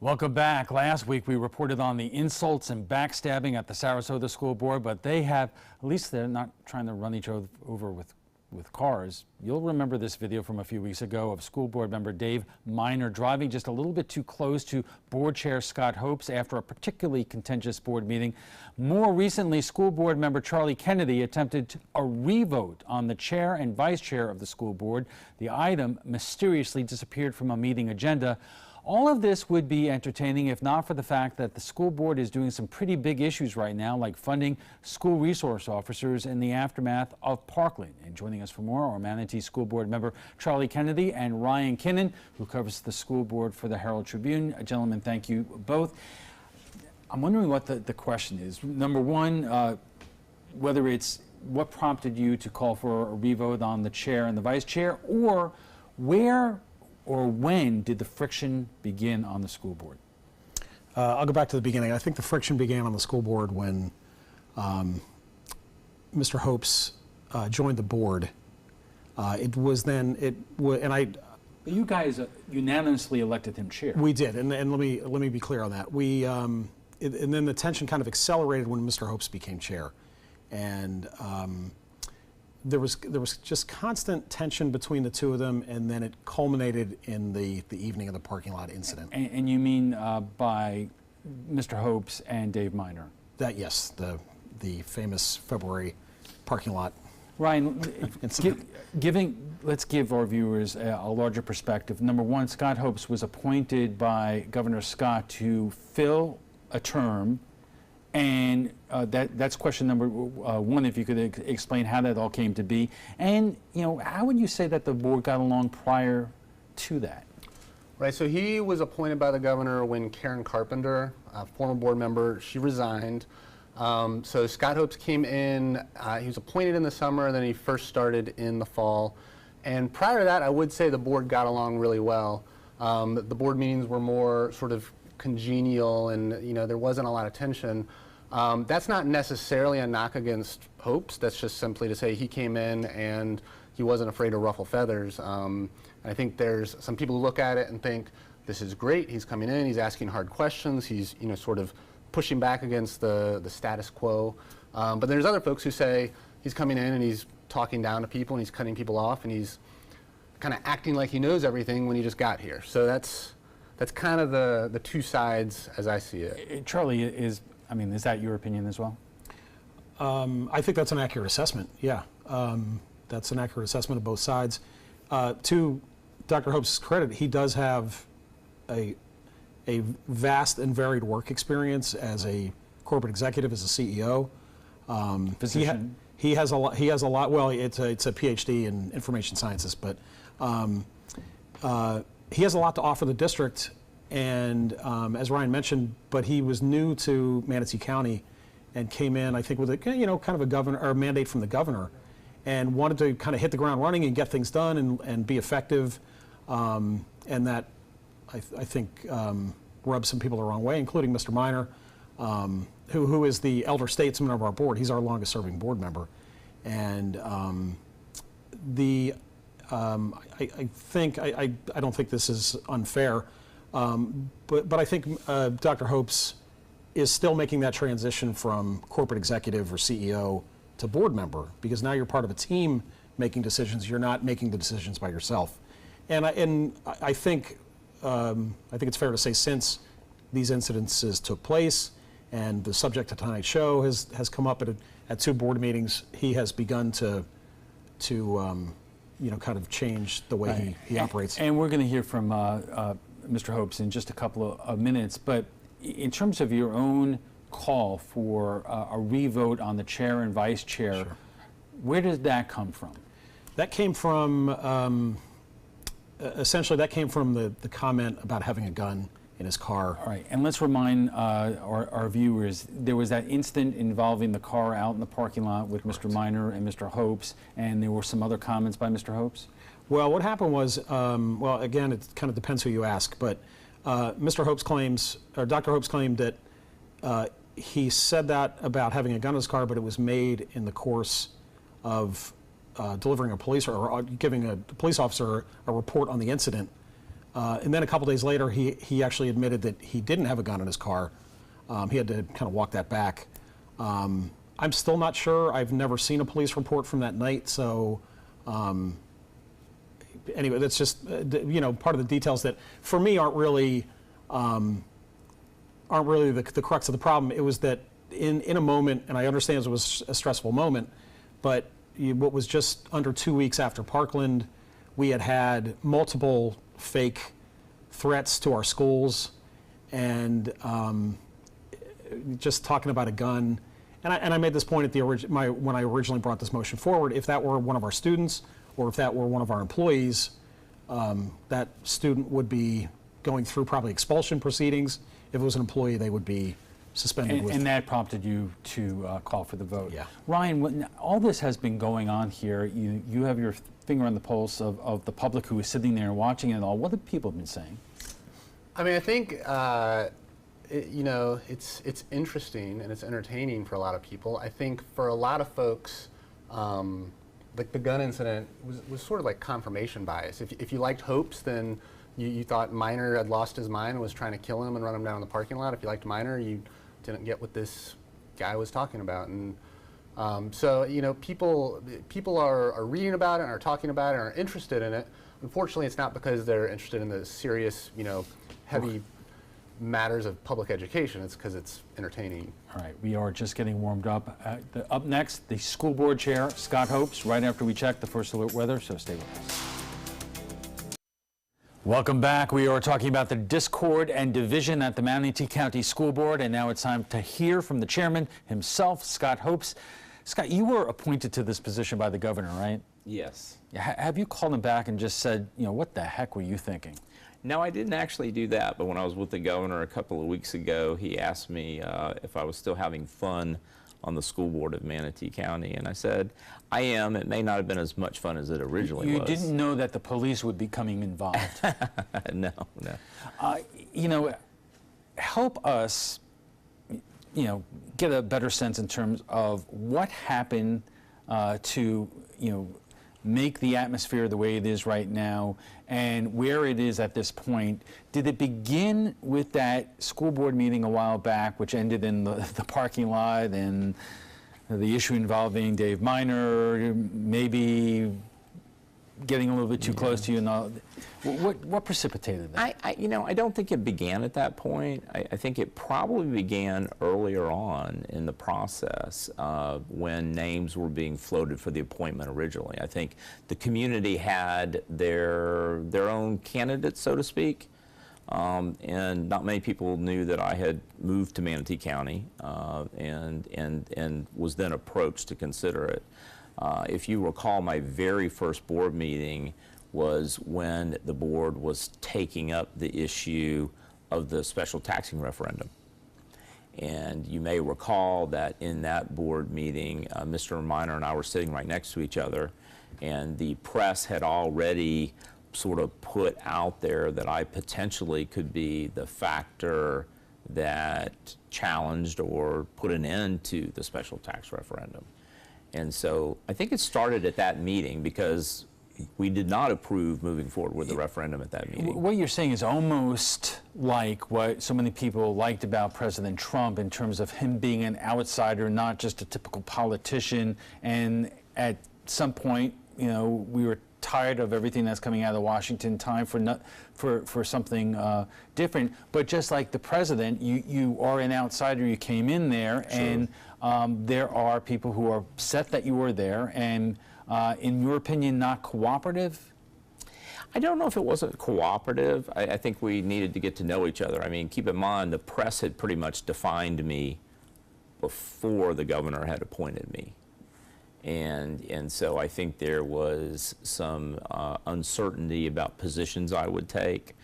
Welcome back. Last week we reported on the insults and backstabbing at the Sarasota School Board, but they have, at least they're not trying to run each other over with cars. You'll remember this video from a few weeks ago of school board member Dave Miner driving just a little bit too close to board chair Scott Hopes after a particularly contentious board meeting. More recently, school board member Charlie Kennedy attempted a revote on the chair and vice chair of the school board. The item mysteriously disappeared from a meeting agenda. All of this would be entertaining if not for the fact that the school board is doing some pretty big issues right now, like funding school resource officers in the aftermath of Parkland. And joining us for more are Manatee School Board member Charlie Kennedy and Ryan Kinnan, who covers the school board for the Herald Tribune. Gentlemen, thank you both. I'm wondering what the question is. Number one, whether it's what prompted you to call for a revote on the chair and the vice chair, or where or when did the friction begin on the school board? I'll go back to the beginning. I think the friction began on the school board when Mr. Hopes joined the board. You guys unanimously elected him chair. We did, and let me be clear on that. And then the tension kind of accelerated when Mr. Hopes became chair, and there was just constant tension between the two of them, and then it culminated in the evening of the parking lot incident. And you mean by Mr. Hopes and Dave Miner? That, yes, the famous February parking lot. Ryan, let's give our viewers a larger perspective. Number one, Scott Hopes was appointed by Governor Scott to fill a term. And that's question number one, if you could explain how that all came to be. And, how would you say that the board got along prior to that? Right, so he was appointed by the governor when Karen Carpenter, a former board member, she resigned. So Scott Hopes came in, he was appointed in the summer, then he first started in the fall. And prior to that, I would say the board got along really well. The board meetings were more sort of congenial, and there wasn't a lot of tension. That's not necessarily a knock against Hopes. That's just simply to say he came in and he wasn't afraid to ruffle feathers. I think there's some people who look at it and think this is great. He's coming in, he's asking hard questions, he's sort of pushing back against the status quo. But there's other folks who say he's coming in and he's talking down to people and he's cutting people off and he's kind of acting like he knows everything when he just got here. So that's kind of the two sides as I see it. Charlie, is that your opinion as well? I think that's an accurate assessment, yeah. That's an accurate assessment of both sides. To Dr. Hopes' credit, he does have a vast and varied work experience as a corporate executive, as a CEO. Physician. He has a lot, well, it's a PhD in information sciences, but he has a lot to offer the district, and as Ryan mentioned, but he was new to Manatee County and came in, I think, with a kind of a governor or mandate from the governor, and wanted to kind of hit the ground running and get things done and be effective, and that I think rubbed some people the wrong way, including Mr. Miner, who is the elder statesman of our board. He's our longest serving board member, and I don't think this is unfair, but I think Dr. Hopes is still making that transition from corporate executive or CEO to board member, because now you're part of a team making decisions. You're not making the decisions by yourself. And I think it's fair to say, since these incidences took place and the subject of tonight's show has come up at two board meetings, he has begun to kind of change the way he operates. And we're going to hear from Mr. Hopes in just a couple of minutes, but in terms of your own call for a revote on the chair and vice chair, sure, where did that come from? That came from, essentially that came from the comment about having a gun in his car. All right, and let's remind our viewers, there was that incident involving the car out in the parking lot with Mr. Miner and Mr. Hopes, and there were some other comments by Mr. Hopes? Well, what happened was, well, again, it kind of depends who you ask, but Mr. Hopes claims, or Dr. Hopes claimed that he said that about having a gun in his car, but it was made in the course of delivering a police or giving a police officer a report on the incident And then a couple days later, he actually admitted that he didn't have a gun in his car. He had to kind of walk that back. I'm still not sure. I've never seen a police report from that night. So anyway, that's just, part of the details that for me aren't really the crux of the problem. It was that in a moment, and I understand it was a stressful moment, but what was just under 2 weeks after Parkland, we had multiple fake threats to our schools, and just talking about a gun. And I made this point at when I originally brought this motion forward. If that were one of our students, or if that were one of our employees, that student would be going through probably expulsion proceedings. If it was an employee, they would be suspended. And that prompted you to call for the vote. Yeah. Ryan, when all this has been going on here, you have your finger on the pulse of the public who is sitting there watching it all. What have people been saying? I mean, I think it's interesting and it's entertaining for a lot of people. I think for a lot of folks, like the gun incident was sort of like confirmation bias. If you liked Hopes, then you thought Minor had lost his mind and was trying to kill him and run him down in the parking lot. If you liked Minor, you didn't get what this guy was talking about. And so people are reading about it and are talking about it and are interested in it. Unfortunately, it's not because they're interested in the serious, heavy matters of public education. It's because it's entertaining. All right, we are just getting warmed up. Up next, the school board chair, Scott Hopes, right after we check the first alert weather, so stay with us. Welcome back. We are talking about the discord and division at the Manatee County School Board, and now it's time to hear from the chairman himself, Scott Hopes. Scott, you were appointed to this position by the governor, right? Yes. Have you called him back and just said, what the heck were you thinking? No, I didn't actually do that, but when I was with the governor a couple of weeks ago, he asked me if I was still having fun on the school board of Manatee County, and I said, I am. It may not have been as much fun as it originally was. You didn't know that the police would be coming involved? No. Help us, get a better sense in terms of what happened to, make the atmosphere the way it is right now and where it is at this point. Did it begin with that school board meeting a while back, which ended in the parking lot, and the issue involving Dave Minor maybe getting a little bit too close to you and all? What precipitated that? I don't think it began at that point. I think it probably began earlier on in the process when names were being floated for the appointment originally. I think the community had their own candidates, so to speak, and not many people knew that I had moved to Manatee County and was then approached to consider it. If you recall, my very first board meeting was when the board was taking up the issue of the special taxing referendum. And you may recall that in that board meeting, Mr. Minor and I were sitting right next to each other, and the press had already sort of put out there that I potentially could be the factor that challenged or put an end to the special tax referendum. And so I think it started at that meeting because we did not approve moving forward with the referendum at that meeting. What you're saying is almost like what so many people liked about President Trump in terms of him being an outsider, not just a typical politician. And at some point, we were tired of everything that's coming out of Washington, time for something different. But just like the president, you are an outsider. You came in there, sure. And there are people who are upset that you were there, and in your opinion, not cooperative? I don't know if it wasn't cooperative. I think we needed to get to know each other. I mean, keep in mind, the press had pretty much defined me before the governor had appointed me. And so I think there was some uncertainty about positions I would take.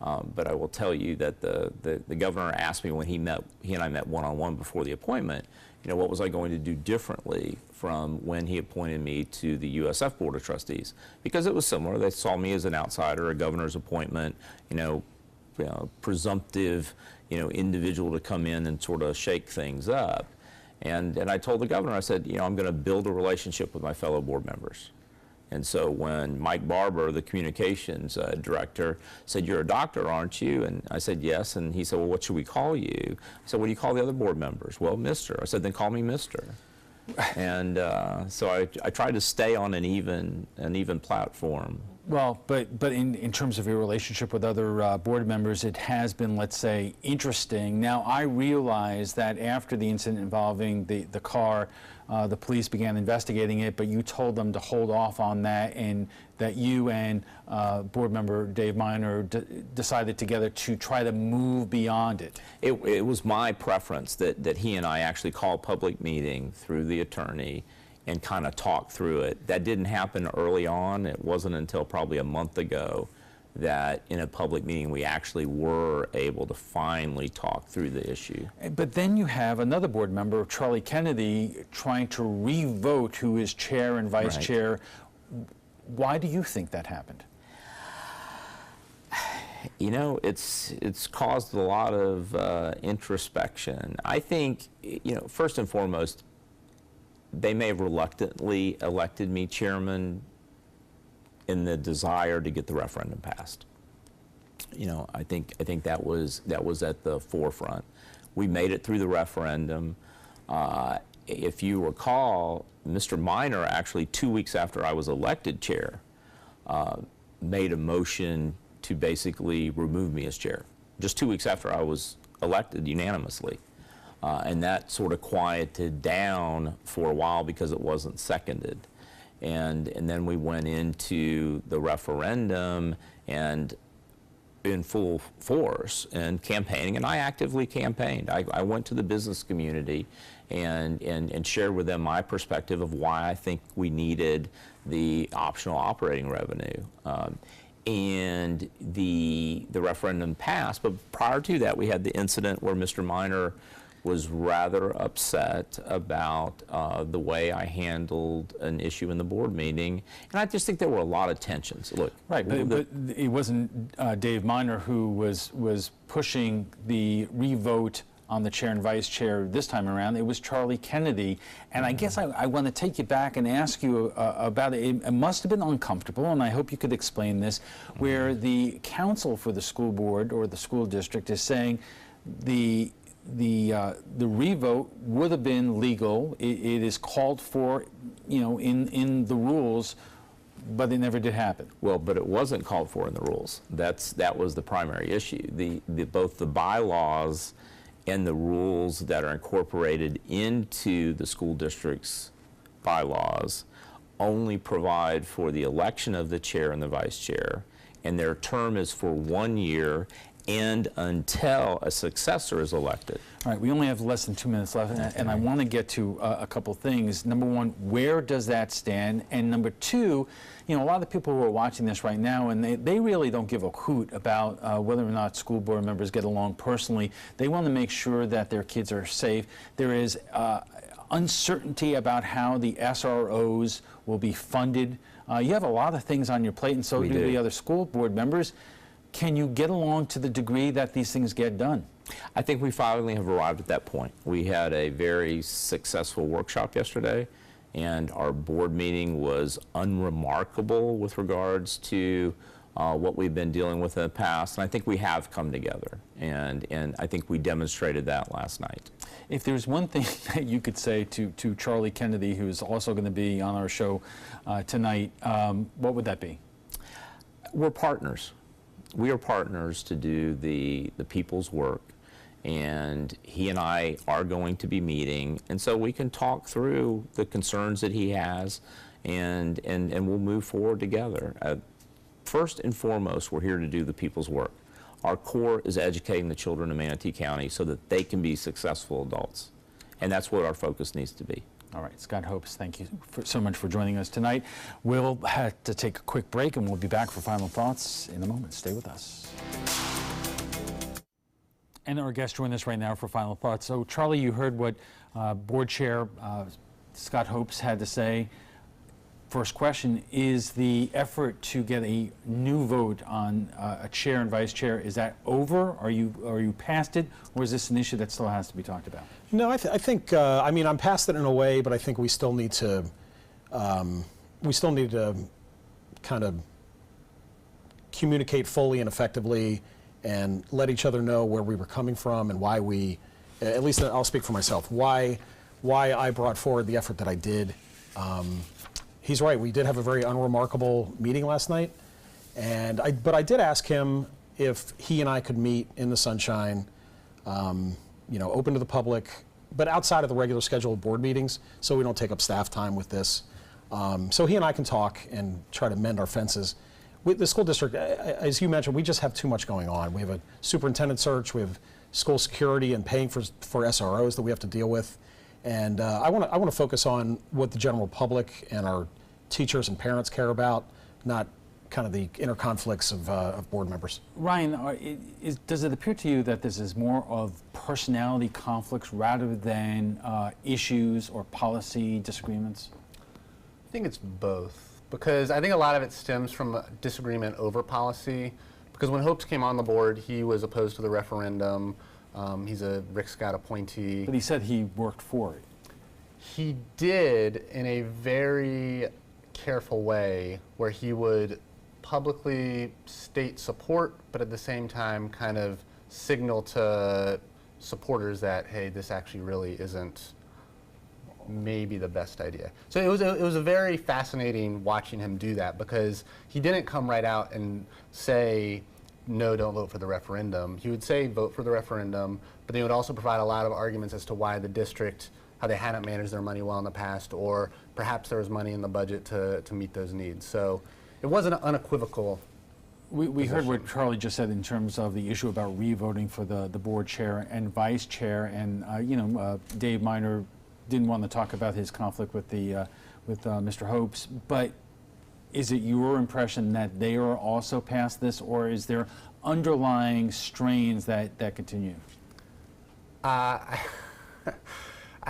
But I will tell you that the governor asked me when he and I met one-on-one before the appointment, what was I going to do differently from when he appointed me to the USF Board of Trustees? Because it was similar. They saw me as an outsider, a governor's appointment, presumptive, individual to come in and sort of shake things up. And I told the governor, I said, I'm going to build a relationship with my fellow board members. And so when Mike Barber, the communications director, said, "You're a doctor, aren't you?" And I said, "Yes." And he said, "Well, what should we call you?" I said, "What do you call the other board members?" "Well, Mr." I said, "Then call me Mr." And so I tried to stay on an even platform. Well, but in terms of your relationship with other board members, it has been, let's say, interesting. Now, I realize that after the incident involving the car, the police began investigating it, but you told them to hold off on that, and that you and board member Dave Miner decided together to try to move beyond it. It was my preference that he and I actually call a public meeting through the attorney and kind of talk through it. That didn't happen early on. It wasn't until probably a month ago that in a public meeting we actually were able to finally talk through the issue. But then you have another board member, Charlie Kennedy, trying to re-vote who is chair and vice Right. chair. Why do you think that happened? You know, it's caused a lot of introspection. I think, you know, first and foremost, they may have reluctantly elected me chairman in the desire to get the referendum passed. You know, I think that was at the forefront. We made it through the referendum. If you recall, Mr. Miner actually 2 weeks after I was elected chair made a motion to basically remove me as chair. Just 2 weeks after I was elected unanimously. And that sort of quieted down for a while because it wasn't seconded. And then we went into the referendum and in full force and campaigning, and I actively campaigned. I went to the business community and shared with them my perspective of why I think we needed the optional operating revenue. And the referendum passed, but prior to that we had the incident where Mr. Miner was rather upset about the way I handled an issue in the board meeting, and I just think there were a lot of tensions. Look, right, but it wasn't Dave Miner who was pushing the revote on the chair and vice chair this time around. It was Charlie Kennedy, and I guess I want to take you back and ask you about it. It must have been uncomfortable, and I hope you could explain this, where the council for the school board or the school district is saying the revote would have been legal. It is called for, you know, in the rules, but it never did happen. Well, but it wasn't called for in the rules. That was the primary issue. Both the bylaws and the rules that are incorporated into the school district's bylaws only provide for the election of the chair and the vice chair, and their term is for 1 year and until a successor is elected. All right, we only have less than 2 minutes left, and I want to get to a couple things. Number one, where does that stand? And number two, you know, a lot of people who are watching this right now, and they really don't give a hoot about whether or not school board members get along personally. They want to make sure that their kids are safe. There is uncertainty about how the SROs will be funded. You have a lot of things on your plate, and so do the other school board members. Can you get along to the degree that these things get done? I think we finally have arrived at that point. We had a very successful workshop yesterday, and our board meeting was unremarkable with regards to what we've been dealing with in the past, and I think we have come together, and I think we demonstrated that last night. If there's one thing that you could say to Charlie Kennedy, who's also going to be on our show tonight, what would that be? We're partners. We are partners to do the people's work, and he and I are going to be meeting, and so we can talk through the concerns that he has, and we'll move forward together. First and foremost, we're here to do the people's work. Our core is educating the children of Manatee County so that they can be successful adults, and that's what our focus needs to be. All right, Scott Hopes, thank you so much for joining us tonight. We'll have to take a quick break, and we'll be back for final thoughts in a moment. Stay with us. And our guests join us right now for final thoughts. So, Charlie, you heard what Board Chair Scott Hopes had to say. First question, is the effort to get a new vote on a chair and vice chair, is that over? Are you past it, or is this an issue that still has to be talked about? No, I think, I mean, I'm past it in a way, but I think we still need to kind of communicate fully and effectively and let each other know where we were coming from and why we, at least I'll speak for myself, why I brought forward the effort that I did. He's right, we did have a very unremarkable meeting last night, but I did ask him if he and I could meet in the sunshine, open to the public, but outside of the regular scheduled board meetings, so we don't take up staff time with this. So he and I can talk and try to mend our fences. With the school district, as you mentioned, we just have too much going on. We have a superintendent search, we have school security and paying for SROs that we have to deal with. And I want to focus on what the general public and our teachers and parents care about, not kind of the inner conflicts of board members. Ryan, does it appear to you that this is more of personality conflicts rather than issues or policy disagreements? I think it's both, because I think a lot of it stems from a disagreement over policy. Because when Hopes came on the board, he was opposed to the referendum. He's a Rick Scott appointee. But he said he worked for it. He did, in a very careful way, where he would publicly state support, but at the same time kind of signal to supporters that, hey, this actually really isn't maybe the best idea. So it was a very fascinating watching him do that, because he didn't come right out and say, no, don't vote for the referendum. He would say vote for the referendum, but they would also provide a lot of arguments as to why the district, how they hadn't managed their money well in the past, or perhaps there was money in the budget to meet those needs. So it wasn't unequivocal. We heard what Charlie just said in terms of the issue about re-voting for the board chair and vice chair, and Dave Minor didn't want to talk about his conflict with Mr. Hopes, but is it your impression that they are also past this, or is there underlying strains that continue? I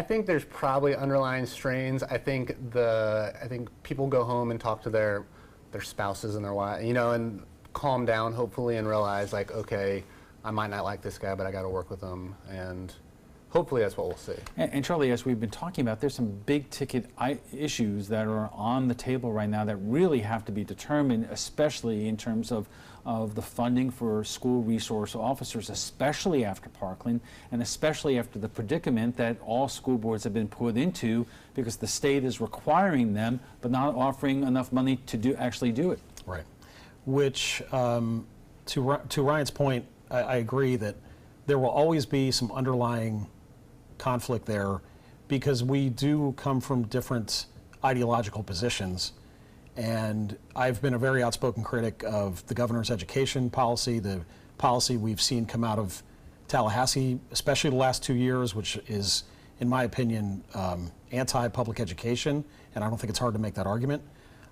think there's probably underlying strains. I think people go home and talk to their spouses and their wives, and calm down hopefully and realize, like, okay, I might not like this guy, but I got to work with him, and hopefully that's what we'll see. And Charlie, as we've been talking about, there's some big ticket issues that are on the table right now that really have to be determined, especially in terms of the funding for school resource officers, especially after Parkland, and especially after the predicament that all school boards have been put into because the state is requiring them but not offering enough money to actually do it. Right. Which, to Ryan's point, I agree that there will always be some underlying conflict there, because we do come from different ideological positions. And I've been a very outspoken critic of the governor's education policy, the policy we've seen come out of Tallahassee, especially the last 2 years, which is, in my opinion, anti-public education, and I don't think it's hard to make that argument.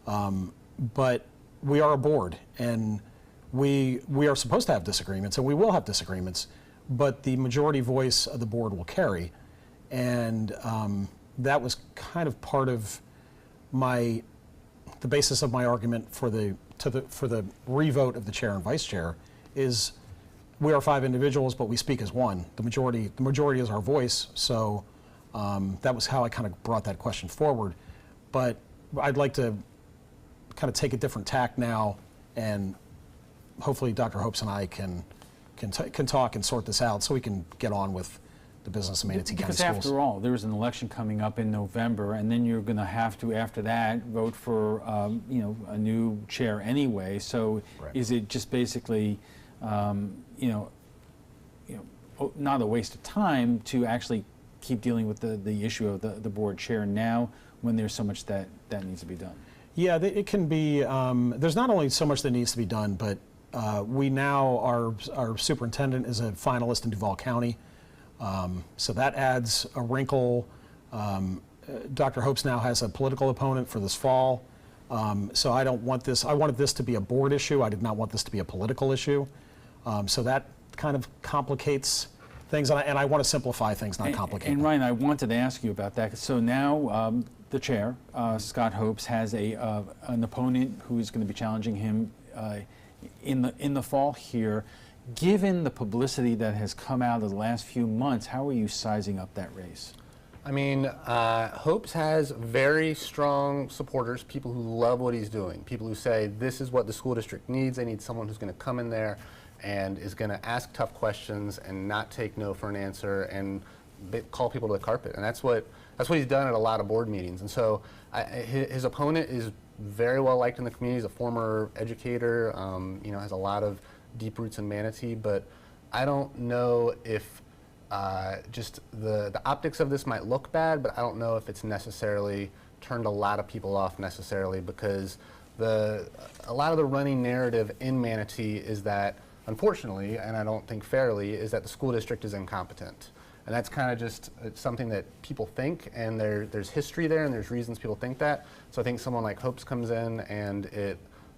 But we are a board, and we are supposed to have disagreements, and we will have disagreements, but the majority voice of the board will carry. And that was kind of part of the basis of my argument for the revote of the chair and vice chair is we are 5 individuals, but we speak as one. The majority is our voice, so that was how I kind of brought that question forward. But I'd like to kind of take a different tack now, and hopefully Dr. Hopes and I can talk and sort this out so we can get on with the business of Manatee County Schools. Because after all, there's an election coming up in November, and then you're going to have to, after that, vote for a new chair anyway. So Right. Is it just basically not a waste of time to actually keep dealing with the issue of the board chair now when there's so much that needs to be done? Yeah, it can be. There's not only so much that needs to be done, but we now, our superintendent is a finalist in Duval County. So that adds a wrinkle. Dr. Hopes now has a political opponent for this fall. So I don't want this, I wanted this to be a board issue. I did not want this to be a political issue. So that kind of complicates things, and I want to simplify things, not complicate And them. Ryan, I wanted to ask you about that. So now the chair, Scott Hopes, has an opponent who's going to be challenging him in the fall here. Given the publicity that has come out of the last few months, how are you sizing up that race? I mean, Hopes has very strong supporters, people who love what he's doing, people who say this is what the school district needs. They need someone who's going to come in there and is going to ask tough questions and not take no for an answer and call people to the carpet. And that's what he's done at a lot of board meetings. And so his opponent is very well liked in the community. He's a former educator, you know, has a lot of deep roots in Manatee, but I don't know if just the optics of this might look bad, but I don't know if it's necessarily turned a lot of people off necessarily, because a lot of the running narrative in Manatee is that, unfortunately, and I don't think fairly, is that the school district is incompetent. And that's kind of just something that people think, and there's history there, and there's reasons people think that. So I think someone like Hopes comes in, and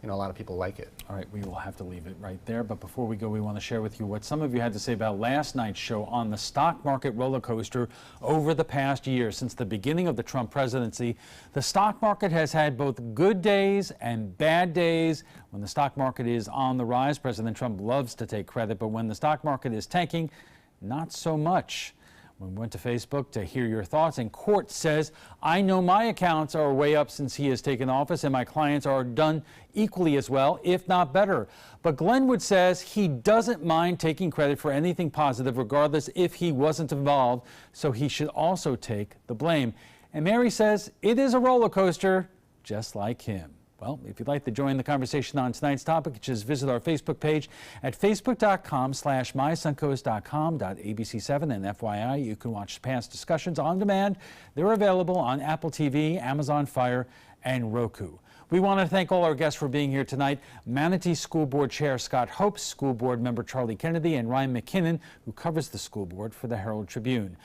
you know, a lot of people like it. All right, we will have to leave it right there. But before we go, we want to share with you what some of you had to say about last night's show on the stock market roller coaster over the past year. Since the beginning of the Trump presidency, the stock market has had both good days and bad days. When the stock market is on the rise, President Trump loves to take credit, but when the stock market is tanking, not so much. We went to Facebook to hear your thoughts, and Court says, I know my accounts are way up since he has taken office, and my clients are done equally as well, if not better. But Glenwood says he doesn't mind taking credit for anything positive, regardless if he wasn't involved, so he should also take the blame. And Mary says it is a roller coaster, just like him. Well, if you'd like to join the conversation on tonight's topic, just visit our Facebook page at facebook.com/mysuncoast.com.abc7. And FYI, you can watch past discussions on demand. They're available on Apple TV, Amazon Fire, and Roku. We want to thank all our guests for being here tonight. Manatee School Board Chair Scott Hopes, School Board Member Charlie Kennedy, and Ryan McKinnon, who covers the school board for the Herald Tribune.